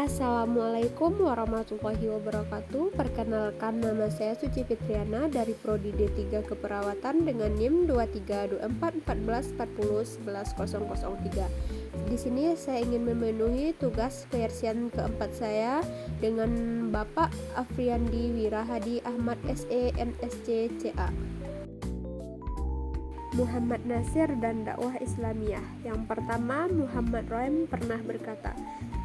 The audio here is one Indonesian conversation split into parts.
Assalamualaikum warahmatullahi wabarakatuh. Perkenalkan, nama saya Suci Fitriana dari Prodi D3 Keperawatan dengan NIM 23241440110003. Di sini saya ingin memenuhi tugas keersian keempat saya dengan Bapak Afriandi Wirahadi Ahmad SE MSc CA. Muhammad Nasir dan dakwah Islamiyah. Yang pertama, Muhammad Roem pernah berkata,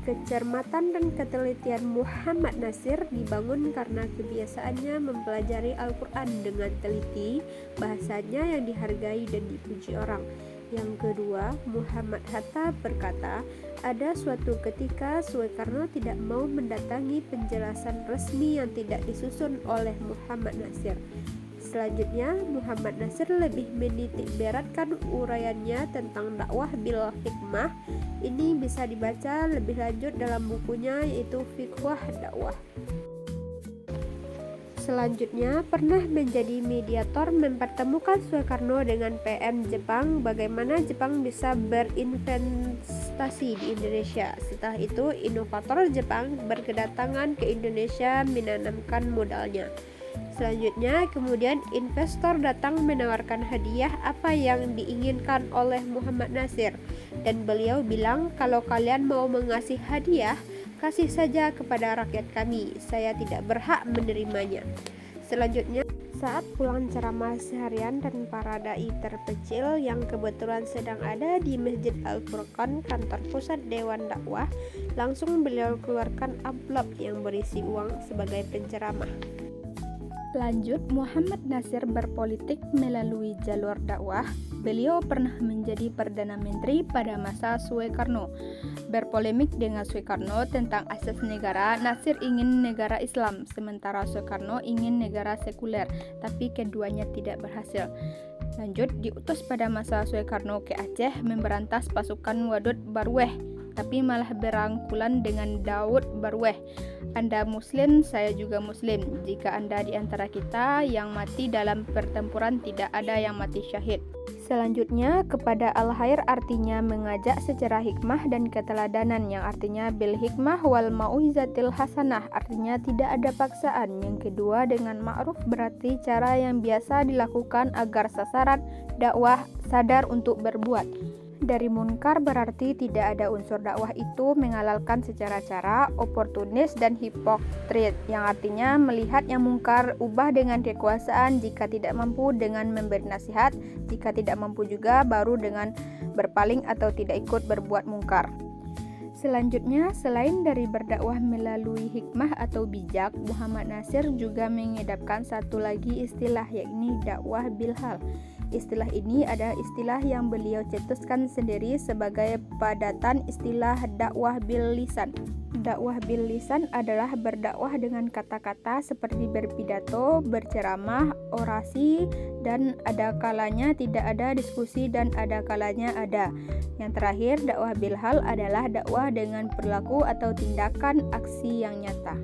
kecermatan dan ketelitian Muhammad Nasir dibangun karena kebiasaannya mempelajari Al-Quran dengan teliti, bahasanya yang dihargai dan dipuji orang. Yang kedua, Muhammad Hatta berkata, ada suatu ketika Soekarno tidak mau mendatangi penjelasan resmi yang tidak disusun oleh Muhammad Nasir. Selanjutnya, Muhammad Nasir lebih menitik beratkan uraiannya tentang dakwah bil hikmah. Ini bisa dibaca lebih lanjut dalam bukunya yaitu Fiqh Dakwah. Selanjutnya, pernah menjadi mediator mempertemukan Soekarno dengan PM Jepang, bagaimana Jepang bisa berinvestasi di Indonesia. Setelah itu, inovator Jepang berkedatangan ke Indonesia menanamkan modalnya. Selanjutnya, kemudian investor datang menawarkan hadiah apa yang diinginkan oleh Muhammad Nasir, dan beliau bilang, kalau kalian mau mengasih hadiah, kasih saja kepada rakyat kami, saya tidak berhak menerimanya. Selanjutnya, saat pulang ceramah seharian dan para dai terpencil yang kebetulan sedang ada di Masjid Al-Furqan, kantor pusat Dewan Dakwah, langsung beliau keluarkan amplop yang berisi uang sebagai penceramah. Lanjut, Muhammad Nasir berpolitik melalui jalur dakwah. Beliau pernah menjadi Perdana Menteri pada masa Soekarno. Berpolemik dengan Soekarno tentang asas negara, Nasir ingin negara Islam, sementara Soekarno ingin negara sekuler, tapi keduanya tidak berhasil. Lanjut, diutus pada masa Soekarno ke Aceh memberantas pasukan Wadud Barweh, tapi malah berangkulan dengan Daud Barweh. Anda Muslim, saya juga Muslim. Jika Anda di antara kita yang mati dalam pertempuran, tidak ada yang mati syahid. Selanjutnya, kepada al-khair artinya mengajak secara hikmah dan keteladanan, yang artinya bil hikmah wal mau'izatil hasanah, artinya tidak ada paksaan. Yang kedua, dengan ma'ruf berarti cara yang biasa dilakukan agar sasaran dakwah sadar untuk berbuat. Dari munkar berarti tidak ada unsur dakwah itu menghalalkan secara cara, oportunis dan hipokrit, yang artinya melihat yang mungkar, ubah dengan kekuasaan, jika tidak mampu dengan memberi nasihat, jika tidak mampu juga baru dengan berpaling atau tidak ikut berbuat mungkar. Selanjutnya, selain dari berdakwah melalui hikmah atau bijak, Muhammad Nasir juga mengedapkan satu lagi istilah, yakni dakwah bilhal. Istilah ini adalah istilah yang beliau cetuskan sendiri sebagai padatan istilah dakwah bil lisan. Dakwah bil lisan adalah berdakwah dengan kata-kata seperti berpidato, berceramah, orasi, dan ada kalanya tidak ada diskusi dan ada kalanya ada. Yang terakhir, dakwah bil hal adalah dakwah dengan perilaku atau tindakan aksi yang nyata.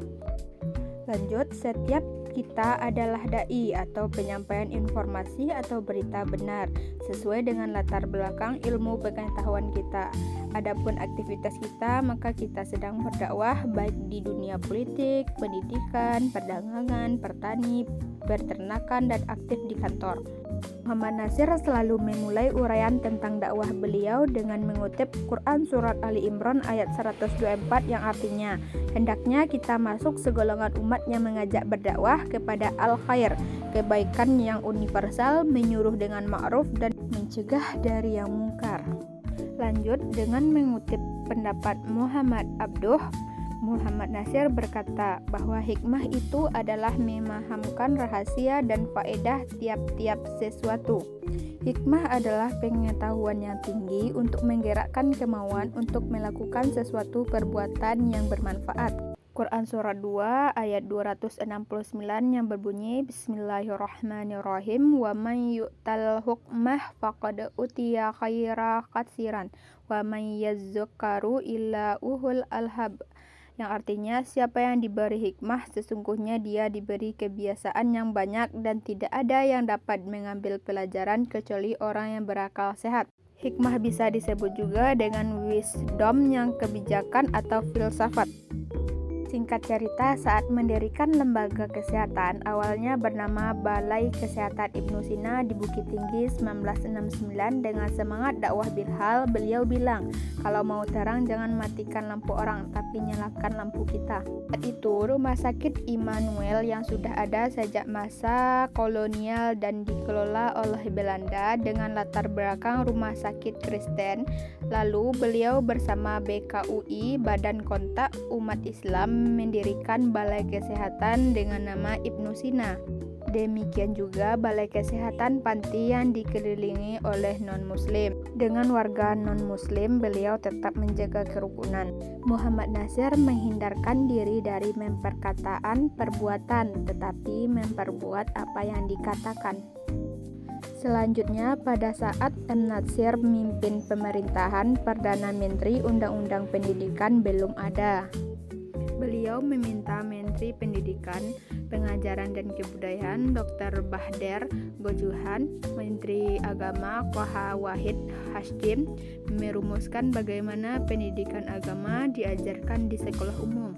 Lanjut, setiap kita adalah dai atau penyampaian informasi atau berita benar sesuai dengan latar belakang ilmu pengetahuan kita. Adapun aktivitas kita, maka kita sedang berdakwah baik di dunia politik, pendidikan, perdagangan, pertani, peternakan, dan aktif di kantor. Muhammad Nasir selalu memulai uraian tentang dakwah beliau dengan mengutip Quran Surat Ali Imran ayat 124 yang artinya, hendaknya kita masuk segolongan umat yang mengajak berdakwah kepada al-khair, kebaikan yang universal, menyuruh dengan ma'ruf dan mencegah dari yang mungkar. Lanjut, dengan mengutip pendapat Muhammad Abduh, Muhammad Nasir berkata bahwa hikmah itu adalah memahamkan rahasia dan faedah tiap-tiap sesuatu. Hikmah adalah pengetahuan yang tinggi untuk menggerakkan kemauan untuk melakukan sesuatu perbuatan yang bermanfaat. Quran Surat 2 ayat 269 yang berbunyi, Bismillahirrahmanirrahim, wa man yu'tal hukmah faqad utiya khaira katsiran wa man yazzakaru illa uhul alhab, yang artinya siapa yang diberi hikmah sesungguhnya dia diberi kebiasaan yang banyak dan tidak ada yang dapat mengambil pelajaran kecuali orang yang berakal sehat. Hikmah bisa disebut juga dengan wisdom yang kebijakan atau filsafat. Singkat cerita, saat mendirikan lembaga kesehatan, awalnya bernama Balai Kesehatan Ibnu Sina di Bukit Tinggi 1969 dengan semangat dakwah Bilhal, beliau bilang, kalau mau terang jangan matikan lampu orang, tapi nyalakan lampu kita. Saat itu, Rumah Sakit Immanuel yang sudah ada sejak masa kolonial dan dikelola oleh Belanda dengan latar belakang rumah sakit Kristen. Lalu beliau bersama BKUI, Badan Kontak Umat Islam, mendirikan Balai Kesehatan dengan nama Ibnu Sina. Demikian juga Balai Kesehatan Panti yang dikelilingi oleh non-muslim. Dengan warga non-muslim, beliau tetap menjaga kerukunan. Muhammad Nasir menghindarkan diri dari memperkataan perbuatan, tetapi memperbuat apa yang dikatakan. Selanjutnya, pada saat M. Nasir memimpin pemerintahan, Perdana Menteri Undang-Undang Pendidikan belum ada. Beliau meminta Menteri Pendidikan, Pengajaran dan Kebudayaan Dr. Bahder Gojuhan, Menteri Agama Koha Wahid Hashim merumuskan bagaimana pendidikan agama diajarkan di sekolah umum.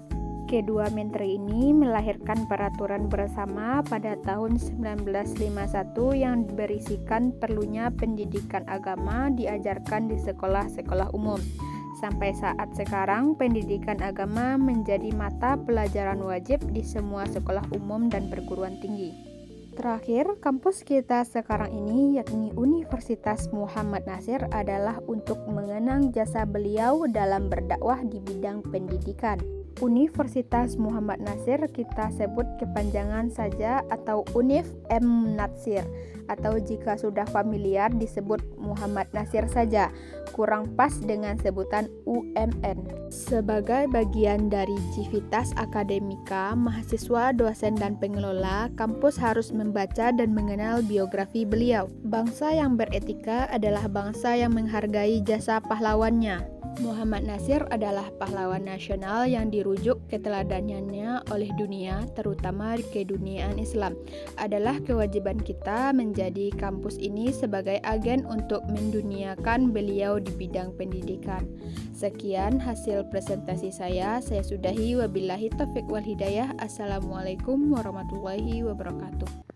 Kedua menteri ini melahirkan peraturan bersama pada tahun 1951 yang berisikan perlunya pendidikan agama diajarkan di sekolah-sekolah umum. Sampai saat sekarang, pendidikan agama menjadi mata pelajaran wajib di semua sekolah umum dan perguruan tinggi. Terakhir, kampus kita sekarang ini, yakni Universitas Muhammad Nasir, adalah untuk mengenang jasa beliau dalam berdakwah di bidang pendidikan. Universitas Muhammad Nasir kita sebut kepanjangan saja atau Univ M. Nasir, atau jika sudah familiar disebut Muhammad Nasir saja, kurang pas dengan sebutan UMN. Sebagai bagian dari civitas akademika, mahasiswa, dosen, dan pengelola, kampus harus membaca dan mengenal biografi beliau. Bangsa yang beretika adalah bangsa yang menghargai jasa pahlawannya. Muhammad Nasir adalah pahlawan nasional yang dirujuk keteladanannya oleh dunia, terutama keduniaan Islam. Adalah kewajiban kita menjadi kampus ini sebagai agen untuk menduniakan beliau di bidang pendidikan. Sekian hasil presentasi saya sudahi, wabillahi taufiq wal hidayah. Assalamualaikum warahmatullahi wabarakatuh.